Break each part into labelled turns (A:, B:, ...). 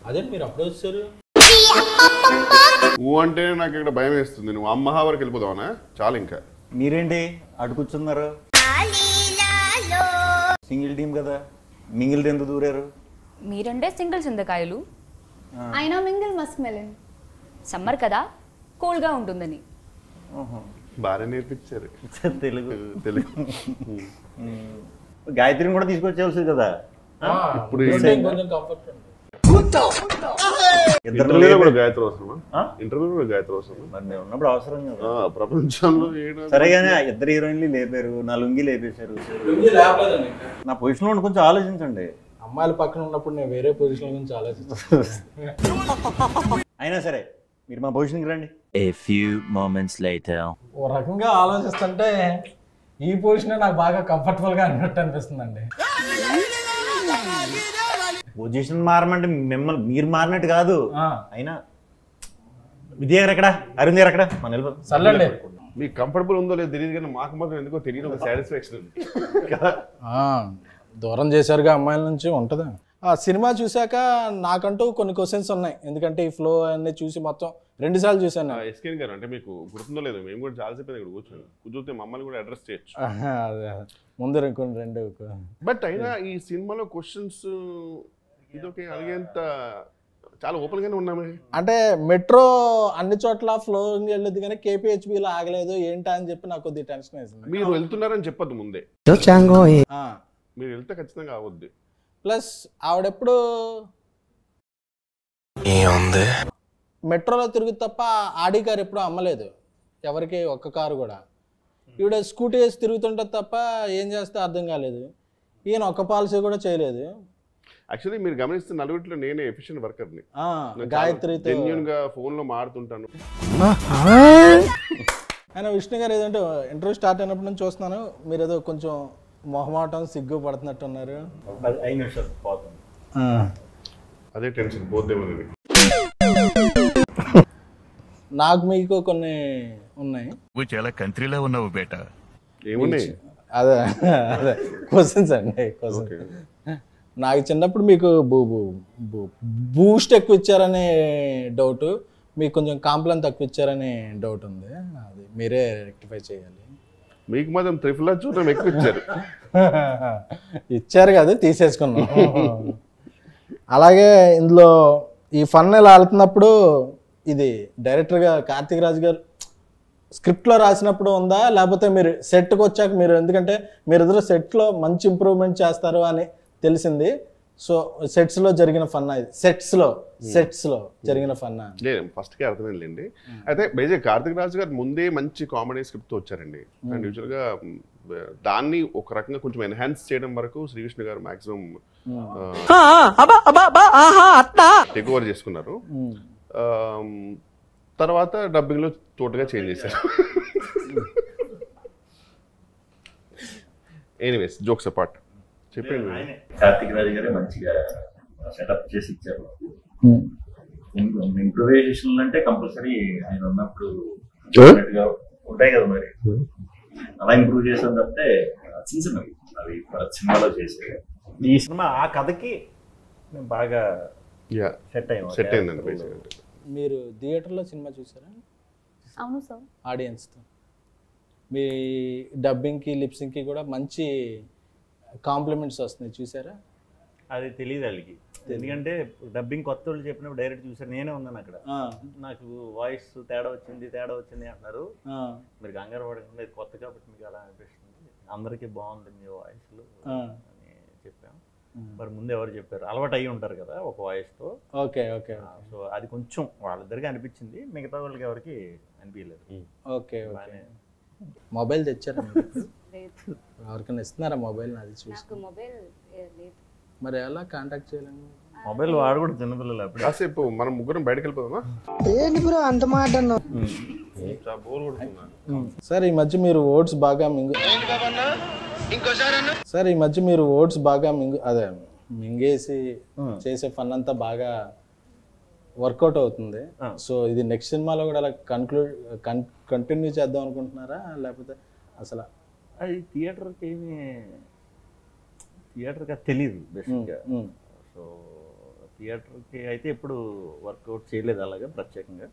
A: అదే మీరు అప్పుడే వచ్చారు.
B: నువ్వు అంటే నాకు ఇక్కడ భయం వేస్తుంది. నువ్వు అమ్మహా వరకు వెళ్ళిపోదావనా? చాలు ఇంకా.
C: మీరేంటి అటు కూర్చున్నారు? సింగిల్ టీం కదా, మింగిల్ ఎందుకు దూరారు?
D: మీరంటే సింగిల్ చింతకాయలు,
E: అయినా మింగిల్ మస్క్ మెలన్.
D: సమ్మర్ కదా కూల్గా ఉంటుందని.
B: బాగా నేర్పించారు
C: తెలుగు.
B: తెలుగు.
C: గాయత్రిని కూడా తీసుకొచ్చేవాల్సింది కదా.
B: ఇప్పుడు
A: కొంచెం కంఫర్ట్ ఉంది.
B: ఇంటర్వ్యూలో కూడా గాయత్రి అవసరమా? ఇంటర్వ్యూలో కూడా గాయత్రి అవసరమా?
C: మరి మేము ఉన్నప్పుడు అవసరం కదా.
B: ప్రపంచంలో
C: సరేగానే ఇద్దరు హీరోయిన్లు లేపారు, నా లుంగి లేపేశారు. నా పొజిషన్ లో కొంచెం ఆలోచించండి.
A: అమ్మాయిల పక్కన ఉన్నప్పుడు నేను వేరే పొజిషన్ గురించి ఆలోచిస్తాను.
C: అయినా సరే మీరు మా పొజిషన్కి రండి.
F: A few moments later.
A: ఓ రకంగా ఆలోచిస్తుంటే ఈ పొజిషన్ నాకు బాగా కంఫర్టబుల్ గా అన్నట్టు అనిపిస్తుందండి.
C: పొజిషన్ మారమంటే మిమ్మల్ని మీరు మారినట్టు కాదు. అయినా విద్య గారు ఎక్కడ, అరుణ్ గారు ఎక్కడ? మన వెళ్ళిపోతాం.
A: సర్లేండి.
B: మీకు కంఫర్టబుల్ ఉందో లేదో తెలియదు కానీ మాకు మాత్రం ఎందుకో తెలియదు ఒక సాటిస్ఫాక్షన్ కదా.
A: దూరం చేశారుగా అమ్మాయిల నుంచి ఉంటుందా? ఆ సినిమా చూశాక నాకంటూ కొన్ని క్వశ్చన్స్ ఉన్నాయి. ఎందుకంటే ఈ ఫ్లో అన్నీ చూసి మొత్తం 2 సార్లు చూశాను.
B: ఎస్కేన్ గారు అంటే మీకు గుర్తుందో లేదు, మేము కూడా చాలాసేపు ఇక్కడ కూర్చొని మమ్మల్ని కూడా అడ్రస్ చేయొచ్చు.
A: ముందు రెండు.
B: బట్ అయినా ఈ సినిమాలో క్వశ్చన్స్ ఇదొకే అడిగేంత చాలా ఓపెన్ గానే ఉన్నామే.
A: అంటే మెట్రో అన్ని చోట్ల ఫ్లోరింగ్ వెళ్ళదు కానీ కేపీహెచ్బిలో ఆగలేదు ఏంటా అని చెప్పి నాకు కొద్దిగా టెన్షన్ వేసింది.
B: మీరు వెళ్తున్నారని చెప్పద్దు ముందే, మీరు వెళ్తే ఖచ్చితంగా అవద్దు.
A: ప్లస్ ఆవిడెప్పుడు మెట్రోలో తిరుగుతు తప్ప ఆడి కారు ఎప్పుడు అమ్మలేదు ఎవరికి, ఒక్క కారు కూడా. ఈవిడ స్కూటీ వేసి తిరుగుతుంటే తప్ప ఏం చేస్తే అర్థం కాలేదు. ఈయన ఒక్క పాలసీ కూడా చేయలేదు.
B: యాక్చువల్లీ మీరు గమనిస్తే నలుగురిలో నేనే ఎఫిషియెంట్ వర్కర్ని.
A: గాయత్రితో
B: జెన్యూన్గా ఫోన్లో మాడుతుంటాను.
A: ఆయన విష్ణు గారు ఏదంటే ఇంటర్వ్యూ స్టార్ట్ అయినప్పటి నుంచి చూస్తున్నాను, మీరు ఏదో కొంచెం మొహమాటం సిగ్గు పడుతున్నట్టున్నారు.
C: 5 నిమిషాలు పోతుంది.
B: అదే టెన్షన్ పోద్దేమని.
A: నాకు మీకు కొన్ని ఉన్నాయి.
F: చాలా కంట్రీలో ఉన్నావు బేటా.
B: ఏమున్నాయి?
A: అదే క్వశ్చన్స్ అండి. క్వశ్చన్ నాకు చిన్నప్పుడు మీకు బూస్ట్ ఎక్కువ ఇచ్చారనే డౌట్, మీకు కొంచెం కాంప్లైన్ తక్కువ ఇచ్చారనే డౌట్ ఉంది. అది మీరే రెక్టిఫై చేయాలి.
B: మీకు మాత్రం త్రిఫుల్ చూడడం ఎక్కువ ఇచ్చారు.
A: ఇచ్చారు కదా, తీసేసుకున్నాం. అలాగే ఇందులో ఈ ఫన్ ఇలా వెళ్తున్నప్పుడు ఇది డైరెక్టర్గా కార్తీక్ రాజు గారు స్క్రిప్ట్లో రాసినప్పుడు ఉందా, లేకపోతే మీరు సెట్కి వచ్చాక మీరు, ఎందుకంటే మీరు ఎదురు సెట్లో మంచి ఇంప్రూవ్మెంట్ చేస్తారు అని తెలిసింది. సో సెట్స్లో జరిగిన ఫన్నా ఇది? సెట్స్లో జరిగిన ఫన్నా?
B: లేదు, ఫస్ట్కి అర్థమైందండి. అయితే బేజే కార్తీక్ రాజు గారు ముందే మంచి కామెడీ స్క్రిప్ట్తో వచ్చారండి. అండ్ యూజువల్గా దాన్ని ఒక రకంగా కొంచెం ఎన్హాన్స్ చేయడం వరకు శ్రీవిష్ణు గారు మాక్సిమం టేక్ ఓవర్ చేసుకున్నారు. తర్వాత డబ్బింగ్లో టోటల్గా చేంజ్ చేశారు. Anyways, jokes apart. చెప్పండి.
C: కార్తీక్ రాజు గారే మంచిగా సెటప్ చేసి ఇచ్చారు. ఇంప్రూవైజేషన్ అంటే కంపల్సరీ ఆయన ఉన్నప్పుడు ఉంటాయి కదా, మరి అలా ఇంప్రూవ్ చేసాం తప్పితే చిన్న చిన్నవి అవి సినిమాలో చేసే. ఈ సినిమా ఆ కథకి బాగా సెట్
B: అయిందండి.
A: మీరు థియేటర్లో సినిమా చూసారా?
E: అవును సార్.
A: ఆడియన్స్తో మీ డబ్బింగ్కి లిప్సింగ్కి కూడా మంచి కాంప్లిమెంట్స్ వస్తున్నాయి, చూసారా?
C: అది తెలియదు వాళ్ళకి, ఎందుకంటే డబ్బింగ్ కొత్త వాళ్ళు చెప్పినప్పుడు డైరెక్ట్ చూసారు. నేనే ఉన్నాను అక్కడ. నాకు వాయిస్ తేడా వచ్చింది అంటున్నారు. మీరు కంగారు పడకుండా ఇది కొత్త కాబట్టి మీకు అలా అనిపిస్తుంది, అందరికీ బాగుంది మీ వాయిస్లు అని చెప్పాం. మరి ముందు ఎవరు చెప్పారు? అలవాటు అయ్యి ఉంటారు కదా ఒక వాయిస్తో.
A: Okay okay.
C: సో అది కొంచెం వాళ్ళిద్దరికి అనిపించింది, మిగతా వాళ్ళకి ఎవరికి అనిపించలేదు.
A: Okay okay. మొబైల్ తెచ్చారా? ఎవరికైనా ఇస్తున్నారా మొబైల్? అది చూసి మరి ఎలా కాంటాక్ట్ చేయాలండి?
C: మొబైల్ వాడు కూడా చిన్నపిల్లలు. అప్పుడు
B: కాసేపు మనం ముగ్గురం బయటకు వెళ్ళిపోదామా?
G: అంత మాట
A: సార్ ఈ మధ్య మీరు ఓట్స్ బాగా మింగేసి చేసే ఫన్ అంతా బాగా వర్కౌట్ అవుతుంది. సో ఇది నెక్స్ట్ సినిమాలో కూడా అలా కంటిన్యూ చేద్దాం అనుకుంటున్నారా, లేకపోతే అసలు
C: అది థియేటర్కి తెలియదు బేసిక్గా. సో థియేటర్కి అయితే ఎప్పుడు వర్కౌట్ చేయలేదు అలాగా ప్రత్యేకంగా.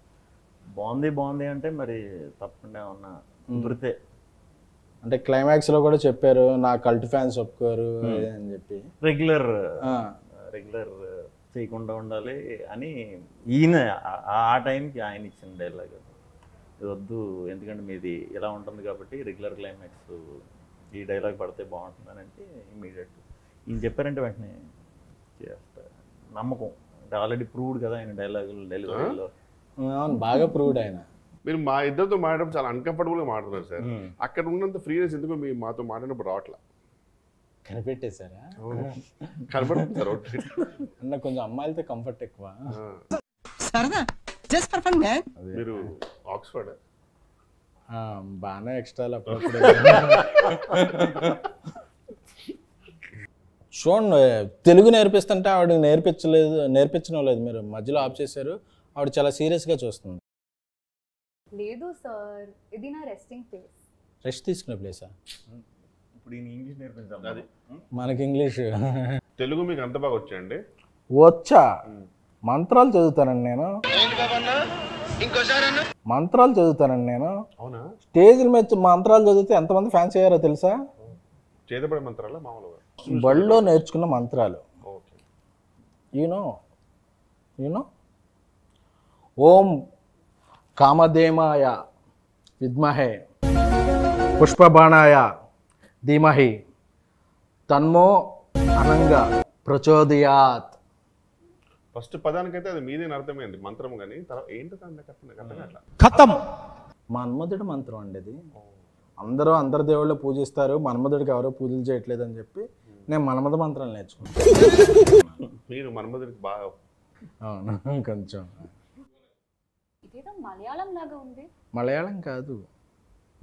C: బాగుంది అంటే మరి తప్పకుండా ఉన్న కుదిరితే.
A: అంటే క్లైమాక్స్ లో కూడా చెప్పారు నా కల్ట్ ఫ్యాన్స్ ఒప్పుకోరు అని చెప్పి.
C: రెగ్యులర్ చేయకుండా ఉండాలి అని ఈయన ఆ టైంకి ఆయన ఇచ్చిన డైలాగ్. ఇది వద్దు, ఎందుకంటే మీది ఇలా ఉంటుంది కాబట్టి రెగ్యులర్ క్లైమాక్స్ ఈ డైలాగ్ పడితే బాగుంటుందని అంటే ఇమీడియట్ ఈయన చెప్పారంటే వెంటనే చేస్తా. నమ్మకం అంటే ఆల్రెడీ ప్రూవ్డ్ కదా ఆయన డైలాగులు డెలివరీలో.
A: బాగా ప్రూవ్డ్ ఆయన.
B: మీరు మా ఇద్దరితో మాట్లాడడం చాలా అన్కంఫర్టబుల్గా మాట్లాడుతున్నారు సార్. అక్కడ ఉన్నంత ఫ్రీనెస్ ఎందుకు మీ మాతో మాట్లాడినప్పుడు రావట్లా?
A: కనిపెట్టేశారా?
B: కనపడుతుంది సార్.
A: అన్న కొంచెం అమ్మాయిలతో కంఫర్ట్ ఎక్కువ.
B: మీరు ఆక్స్ఫర్డ్
A: బాగానే ఎక్స్ట్రాలు అప్పుడప్పుడు. చూడండి, తెలుగు నేర్పిస్తుంటే ఆవిడ నేర్పించడం లేదు. మీరు మధ్యలో ఆఫ్ చేశారు. ఆవిడ చాలా సీరియస్గా చూస్తుంది.
E: లేదు సార్, ఇది నా రెస్టింగ్ ప్లేస్.
A: రెస్ట్ తీసుకునే ప్లేసా?
C: ఇప్పుడు ఈయన ఇంగ్లీష్ నేర్పించాం. అది
A: మనకి ఇంగ్లీష్
B: తెలుగు మీకు అంత బాగా వచ్చాయండి?
A: వచ్చా? మంత్రాలు చదువుతానండి నేను.
B: అవునా?
A: స్టేజ్ల మీద మంత్రాలు చదివితే ఎంతమంది ఫ్యాన్స్ అయ్యారో తెలుసా?
B: చేతబడే మంత్రాలా మామూలుగా?
A: బడిలో నేర్చుకున్న మంత్రాలు.
B: ఓకే.
A: యూనో ఓం కామధేమాయ విద్మహే పుష్పబాణాయ ధీమహి తన్మో అనంగ ప్రచోదయాత్.
B: ఫస్ట్ పదానికైతే అది మీదేని అర్థమైంది మంత్రం, కానీ తర్వాత ఏంటో
A: ఖతం. మన్మధుడి మంత్రం అండి అది. అందరు దేవుళ్ళు పూజిస్తారు, మన్మధుడికి ఎవరో పూజలు చేయట్లేదు అని చెప్పి నేను మన్మధ మంత్రాలు నేర్చుకున్నాను.
B: మీరు మన్మధుడికి బాగా.
A: అవును, కొంచెం.
E: ఇదేదో మలయాళం లాగా ఉంది.
A: మలయాళం కాదు,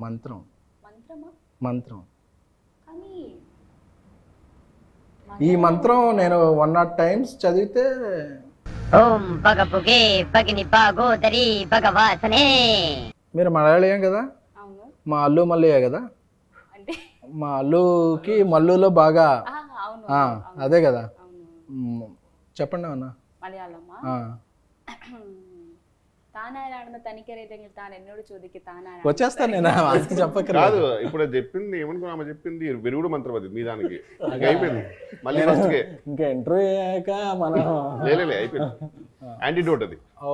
A: మంత్రం. మంత్రం.
E: కానీ
A: ఈ మంత్రం నేను 100 times చదివితే.
H: ఓం భగపుగే భగిని భాగోదరి భగవాసనే.
A: మీరు మలయాళీయం కదా?
E: అవును.
A: మా అల్లు మల్లయ్య కదా?
E: అంటే
A: మా అల్లుకి మల్లులో బాగా.
E: అవును.
A: అదే కదా. చెప్పండి అన్న.
E: മലയാളമാ താനാരാണെന്ന് തനിക്കറിയില്ലെങ്കിൽ താൻ എന്നോട് ചോദിക്ക് താനാരാണ്.
A: వచ్చేస్తాను నేను అంత చెప్పకరా.
B: కాదు, ఇప్పుడు చెప్పింది ఏమనుకున్నా, ఆమె చెప్పింది విరుగుడు మంత్రం అది మీ దానికి అయిపోయింది. మళ్ళీ ఫస్ట్కే
A: ఇంకా ఇంటర్వ్యూ అయ్యాక మనం
B: అయిపోయింది. యాంటీడోట్ అది.
A: Oh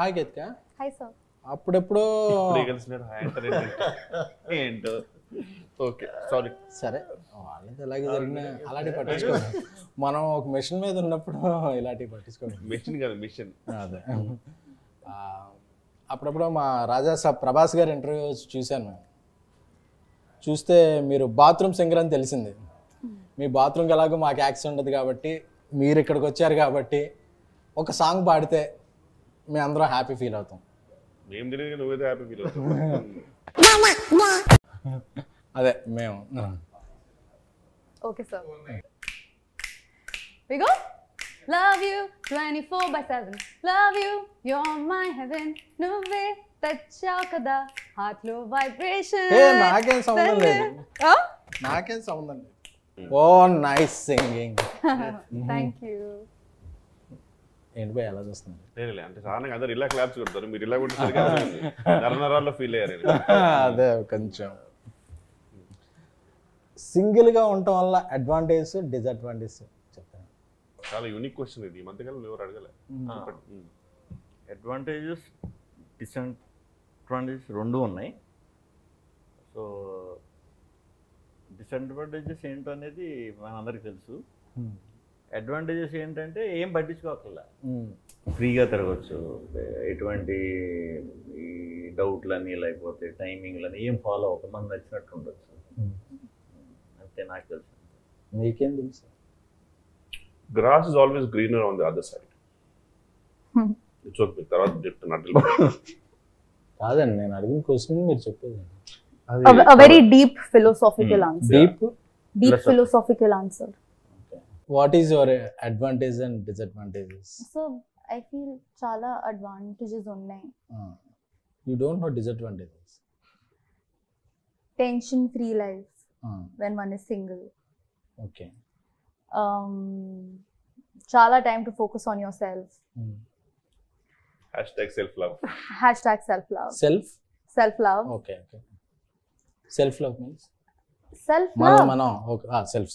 A: hi Geethika.
E: Hi sir.
A: అప్పుడెప్పుడు
C: ఏంటో.
B: Okay, sorry.
A: సరే, వాళ్ళది ఎలాగే జరిగినా అలాంటివి పట్టించుకోండి. మనం ఒక మెషిన్ మీద ఉన్నప్పుడు ఇలాంటివి పట్టించుకోండి.
B: మెషిన్ కాదు, మిషన్.
A: అదే. అప్పుడప్పుడు మా రాజా సాబ్ ప్రభాస్ గారి ఇంటర్వ్యూ చూశాను మేము. చూస్తే మీరు బాత్రూమ్ సింగర్ అని తెలిసింది. మీ బాత్రూమ్కి ఎలాగో మాకు యాక్సెస్ ఉండదు కాబట్టి, మీరు ఇక్కడికి వచ్చారు కాబట్టి ఒక సాంగ్ పాడితే మేము అందరం హ్యాపీ ఫీల్ అవుతాం.
B: మేము తెలియదు, నువ్వేదో హ్యాపీ ఫీల్ అవుతాం.
A: అదే మేము.
E: Okay sir. We go. Love you 24/7. Love you, you're my heaven. నువ్వే తెచ్చావు కదా హార్ట్ లో వైబ్రేషన్.
A: నాకేం సంబంధం లేదు. నాకేం సంబంధం లేదు. ఓ నైస్ సింగింగ్.
E: Thank you.
A: ఏంటి పోయి ఎలా చూస్తున్నారు?
B: లేదు అంటే సాధారణంగా అందరు ఇలా క్లాప్స్ కొడతారు, మీరు ఇలా కొట్టేసరికి నరనరాల్లో ఫీల్ అయ్యారు.
A: అదే కొంచెం. సింగిల్గా ఉండటం వల్ల అడ్వాంటేజ్ డిసడ్వాంటేజ్ చెప్తాను.
B: చాలా యూనిక్ క్వశ్చన్ ఇది, ఈ మధ్యకాలంలో ఎవరు అడగలే.
C: అడ్వాంటేజెస్ డిసడ్వాంటేజెస్ రెండు ఉన్నాయి. సో డిసడ్వాంటేజెస్ ఏంటనేది మనందరికీ తెలుసు. అడ్వాంటేజెస్ ఏంటంటే ఏం పట్టించుకోకల్లా, ఫ్రీగా తిరగచ్చు, ఎటువంటి ఈ డౌట్లని లేకపోతే టైమింగ్లని ఏం ఫాలో అవ్వక మనం నచ్చినట్టు ఉండొచ్చు. అంతే నాకు తెలుసు.
A: మీకేం తెలుసు?
B: Grass is always greener on the other side. It's తర్వాత చెప్తున్నట్టు
A: కాదండి, నేను అడిగిన క్వశ్చన్ మీరు చెప్పేది.
E: A very deep philosophical answer. Deep philosophical answer.
A: What is your advantage and disadvantages?
E: So I feel చాలా advantages ఉన్నాయి.
A: You don't know disadvantages.
E: Tension free life when one is single.
A: Okay.
E: చాలా time to focus on your self.
B: #self love.
E: #self love.
A: Self
E: love.
A: Okay okay. Self love means
E: Self
A: మనం
E: love.
A: మనం okay self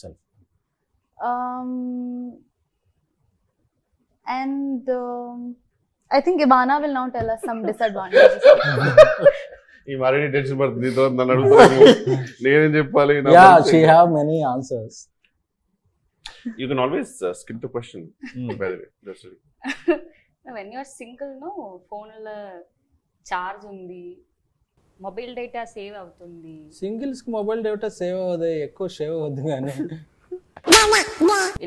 E: And I think Ivana will now tell us some disadvantages.
B: ఈ మరీ tension పడుతుంది నీతో నన్ను అడుగుతాను నేనేం చెప్పాలి
A: yeah she have many answers.
B: You can always skip the question by the way just
D: when you're single no ఫోన్లో charge ఉంది, మొబైల్ డేటా సేవ్ అవుతుంది.
A: సింగిల్స్ కి మొబైల్ డేటా సేవ్ అవ్వదు, ఎక్కువ సేవ్ అవ్వద్దు కానీ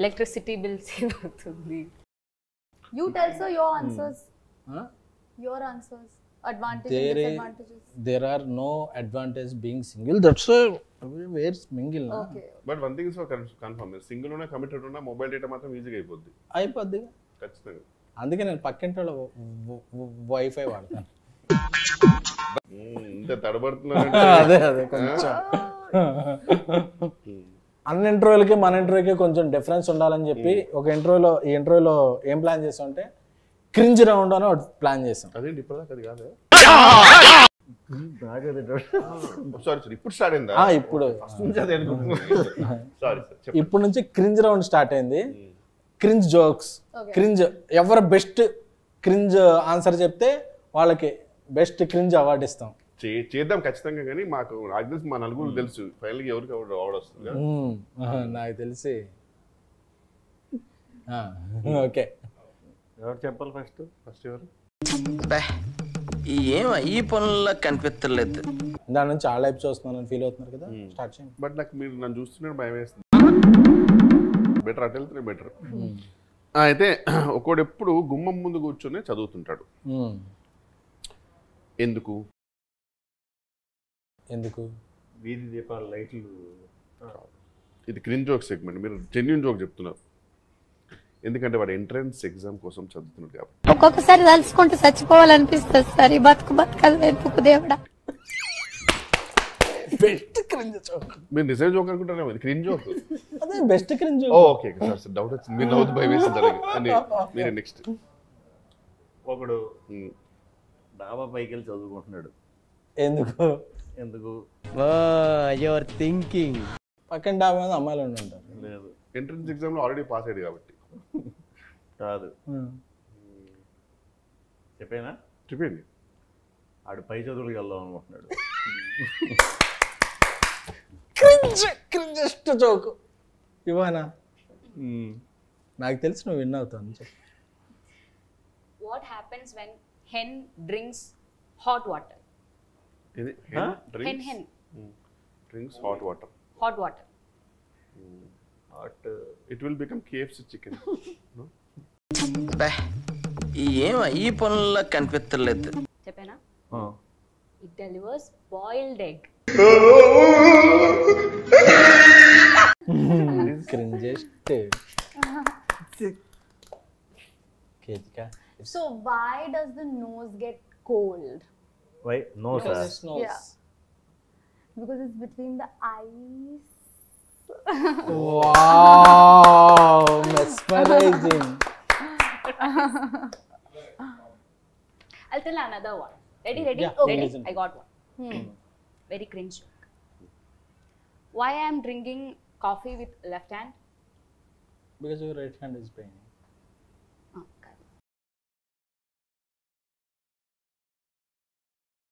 D: ఎలక్ట్రిసిటీ బిల్ సేవ్ అవుతుంది.
E: You tell sir your answers. Your answers. Advantages and disadvantages.
A: There are no advantage being single. That's why we're single.
E: Okay.
B: But one thing is confirm single ఉన్నా committed ఉన్నా mobile data మాత్రం ఈజీగా అయిపోద్ది
A: అయిపోద్ది.
B: ఖచ్చితంగా.
A: అందుకే నేను పక్కింటి వాళ్ళ వైఫై వాడతాను.
B: ఇంత తడబడుతున్నారంటే
A: అదే కొంచెం అన్ని ఇంటర్వ్యూలకి మన ఇంటర్వ్యూకి కొంచెం డిఫరెన్స్ ఉండాలని చెప్పి ఒక ఈ ఇంటర్వ్యూలో ఏం ప్లాన్ చేసాం అంటే క్రింజ్ రౌండ్ అని ఒకటి ప్లాన్ చేసాం.
B: అదేంటి ఇప్పటిదాకా అది కాదు. సారీ ఇప్పుడు స్టార్ట్ అయిందా?
A: ఇప్పుడు
B: సారీ సార్
A: ఇప్పుడు నుంచి క్రింజ్ రౌండ్ స్టార్ట్ అయింది. క్రింజ్ జోక్స్, క్రింజ్ ఎవరు బెస్ట్ క్రింజ్ ఆన్సర్ చెప్తే వాళ్ళకి బెస్ట్ క్రింజ్ అవార్డు ఇస్తాం.
B: చేద్దాం ఖచ్చితంగా. కానీ మాకు నాకు తెలిసి మా నలుగురు తెలుసు ఫైనల్గా ఎవరికి అవార్డు వస్తుంది కదా.
A: నాకు తెలిసి ఓకే.
C: ఎవరు చెప్పాలి
B: ఫస్ట్ ఎవరు?
G: ఏం ఈ పనుల్లో కనిపించలేదు.
A: దాని నుంచి ఆ లైఫ్ చూస్తున్నాను ఫీల్ అవుతున్నారు కదా, స్టార్ట్ చేయండి.
B: బట్ నాకు మీరు నన్ను చూస్తున్నారు భయం వేస్తుంది. బెటర్ అటు వెళ్తే బెటర్. అయితే ఒకడు ఎప్పుడు గుమ్మం ముందు కూర్చొని చదువుతుంటాడు. ఎందుకు?
C: వీధి దీపాల లైట్లు.
B: ఇది క్రింజ్ జోక్ సెగ్మెంట్. మీరు జెన్యూన్ జోక్ చెప్తున్నారు. ఎందుకంటే వాడు ఎంట్రన్స్ ఎగ్జామ్ కోసం చదువుతున్నాడు కాబట్టి.
H: ఒక్కొక్కసారి తలుచుకుంటూ చచ్చిపోవాలనిపిస్తుంది సార్. ఈ బతుకలు వెతుకు దేవుడా.
A: Best cringe joke.
B: మీరు నిజం జోక్ అనుకుంటారా? క్రింజ్ జోక్
A: అదే best cringe joke.
B: Okay sir doubt వచ్చింది. మీరు నవ్వుతూ భయం వేసింది అని. మీరు నెక్స్ట్.
C: ఒకడు డాబా పైకి వెళ్ళి చదువుకుంటున్నాడు. ఎందుకు
G: యువర్ థింకింగ్.
A: పక్కన డాబా మీద అమ్మాయిలు ఉంటారు.
C: లేదు,
B: ఎంట్రన్స్ ఎగ్జామ్ లో ఆల్రెడీ పాస్ అయ్యాడు కాబట్టి.
C: కాదు. చెప్పండి. ఆడు పై చదువులకు వెళ్దాం అనుకుంటున్నాడు.
A: క్రింజెస్ట్ జోక్ ఇవానా. నాకు తెలిసి నువ్వు విన్ అవుతావు చెప్పు.
D: What happens when hen drinks hot water?
B: ఇది
D: hen
B: drinks hot water.
D: hot water.
B: It will become KFC chicken. No?
G: ఏం ఈ పనుల్లో కనిపించలేదు.
D: చెప్పేనా? It delivers boiled egg.
A: Cringiest. Ketika.
E: So why does the nose get cold?
C: Why? No, sir.
E: Yeah. Because it's between the eyes.
A: Wow, mesmerizing.
D: I'll tell another one. Ready?
A: Yeah,
D: Okay.
A: listen.
D: I got one. Very cringe joke. Why I am drinking coffee with left hand?
A: Because your right hand is paining.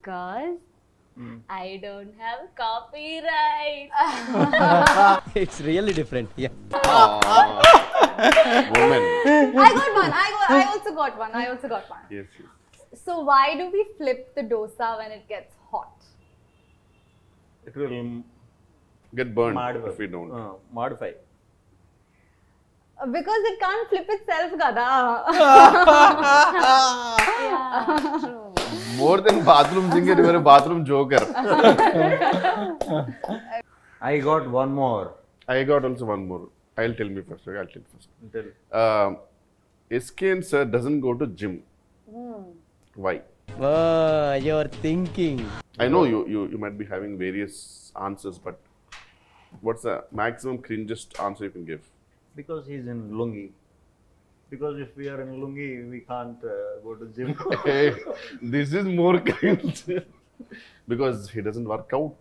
D: Because I don't have copyright.
G: It's really different.
B: Woman.
E: I got one. I also got one.
B: Yes.
E: So why do we flip the dosa when it gets hot?
C: It will
B: Get burned
C: modify.
B: if we don't.
C: Modify.
E: Because it can't flip itself, gada.
B: More than bathroom singer, you are a bathroom joker.
C: I got one more.
B: I got also one more. I'll tell me first. Okay, I'll tell first.
C: Tell.
B: SK sir doesn't go to gym. Why?
G: Your thinking.
B: I know you might be having various answers, but what's the maximum cringest answer you can give?
C: Because he's in lungi. because if we are in lungi, we can't go to gym.
B: Hey, this is more cringe. Because he doesn't work out.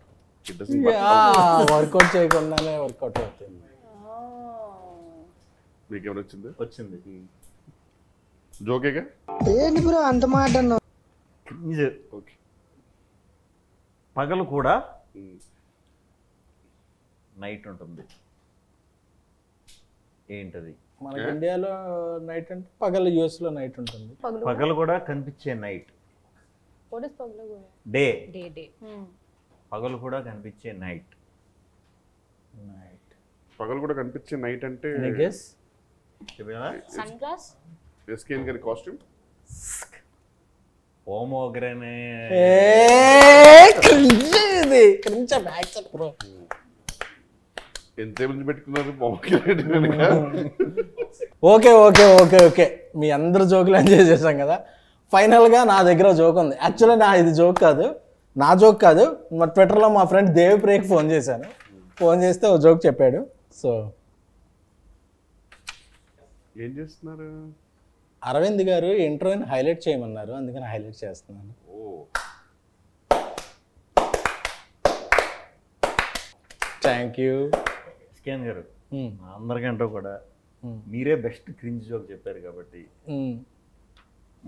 B: He doesn't work out.
A: Workout చేయకుండానే work out అవుతుంది.
B: మీకు ఏమైనా వచ్చింది?
C: వచ్చింది.
B: జోకేగా?
I: ఏంటి bro అంత మాట అన్నావు?
C: క్రింజ్. ఓకే. పగలు కూడా నైట్ ఉంటుంది. ఏంటది?
A: మనకి ఇండియాలో నైట్ అంటే పగలు, యూఎస్ లో నైట్ ఉంటుంది.
C: పగలు కూడా కనిపించే night.
E: What is paglu gora?
C: Day.
D: Day.
C: పగలు కూడా కనిపించే నైట్.
B: పగలు కూడా కనిపించే నైట్ అంటే
A: గెస్
D: సన్ గ్లాస్.
B: ఎస్కేన్ గారి కాస్ట్యూమ్.
C: పోమోగ్రనే.
A: ఇది క్రింజ్ బ్యాక్ బ్రో.
B: ఎంత మంది పెట్టుకున్నారు పోమోగ్రనేట్ వెనక?
A: ఓకే ఓకే ఓకే ఓకే మీ అందరు జోకులు ఎంజాయ్ చేసాం కదా. ఫైనల్గా నా దగ్గర జోక్ ఉంది. యాక్చువల్లీ ఇది జోక్ కాదు, నా జోక్ కాదు. మా ట్విట్టర్లో మా ఫ్రెండ్ దేవిప్రియకి ఫోన్ చేశాను. ఫోన్ చేస్తే ఓ జోక్ చెప్పాడు. సో
B: ఏం చేస్తున్నారు?
A: అరవింద్ గారు ఇంటర్వ్యూని హైలైట్ చేయమన్నారు, అందుకని హైలైట్ చేస్తున్నాను. Thank you.
C: స్కాన్ గారు, అందరికంటే కూడా మీరే బెస్ట్ క్రింజ్ జోక్ చెప్పారు కాబట్టి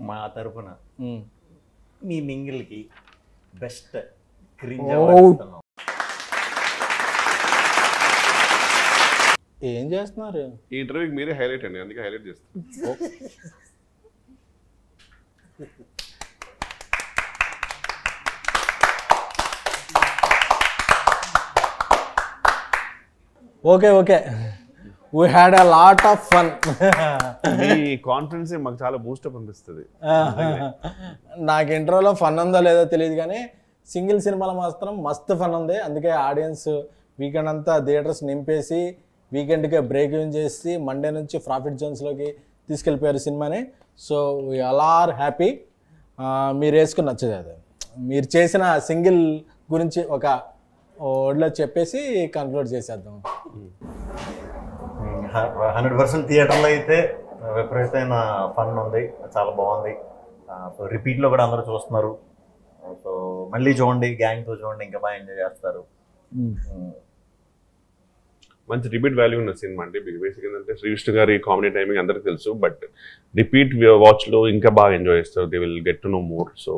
C: మా తరఫున మీ మింగిల్కి బెస్ట్ క్రింజ్ ఇస్తున్నాం.
A: ఏం చేస్తున్నారు?
B: ఈ ఇంటర్వ్యూకి మీరే హైలైట్ అండి, అందుకే హైలైట్ చేస్తాను.
A: Okay okay we had a lot of fun.
B: Me confidence మాకు చాలా బూస్టప్ అనిపిస్తుంది.
A: నాకు ఇంటర్వ్యూలో ఫన్ ఉందో లేదో తెలియదు కానీ సింగిల్ సినిమాలో మాత్రం మస్తు ఫన్ ఉంది. అందుకే ఆడియన్స్ వీకెండ్ అంతా థియేటర్స్ నింపేసి వీకెండ్కే బ్రేక్ ఇన్ చేసి మండే నుంచి ప్రాఫిట్ జోన్స్లోకి తీసుకెళ్ళిపోయారు సినిమాని. So we all are happy. మీరు వేసుకుని నచ్చదు అది. మీరు చేసిన సింగిల్ గురించి ఒక వర్డ్లో చెప్పేసి కన్క్లూడ్ చేసేద్దాం.
C: 100% థియేటర్లో అయితే విపరీతమైన ఫన్ ఉంది, చాలా బాగుంది. సో రిపీట్లో కూడా అందరూ చూస్తున్నారు. సో మళ్ళీ చూడండి, గ్యాంగ్తో చూడండి, ఇంకా బాగా ఎంజాయ్ చేస్తారు.
B: మంచి రిపీట్ వాల్యూ ఉన్న సినిమా అండి. బేసిక్ ఏంటంటే శ్రీకృష్ణ గారి కామెడీ టైమింగ్ అందరికీ తెలుసు, బట్ రిపీట్ వాచ్లో ఇంకా బాగా ఎంజాయ్ చేస్తారు. They will get to know more. So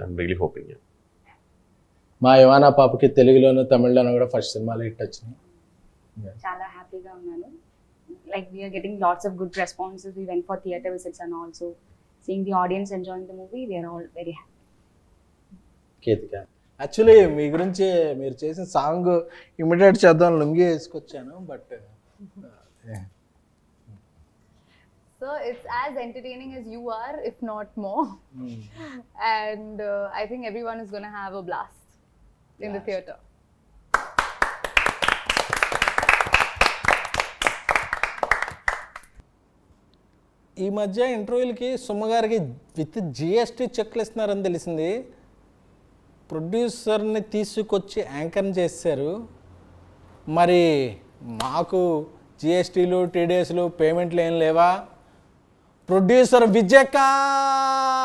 B: I'm really hoping.
A: మా యువానా పాపకి తెలుగులోను తమిళ్లోను కూడా ఫస్ట్ సినిమాలో హిట్ వచ్చినాయి.
D: చాలా హ్యాపీగా ఉన్నాను. Like we're getting lots of good responses. We went for theatre visits and also seeing the audience enjoying the movie. We're all very happy.
A: Ketika, actually మీ గురించి మీరు చేసిన సాంగ్ ఇమిడియేట్ చేద్దాం లుంగి వేసుకొచ్చాను, but
E: So it's as entertaining as you are, if not more. And I think everyone is going to have a blast in the theatre.
A: ఈ మధ్య ఇంటర్వ్యూలకి సుమ్మగారికి with GST చెక్లు ఇస్తున్నారని తెలిసింది. ప్రొడ్యూసర్ని తీసుకొచ్చి యాంకర్ని చేశారు. మరి మాకు జిఎస్టీలు టీడీఎస్లు పేమెంట్లు ఏం లేవా? ప్రొడ్యూసర్ విజయకాంత్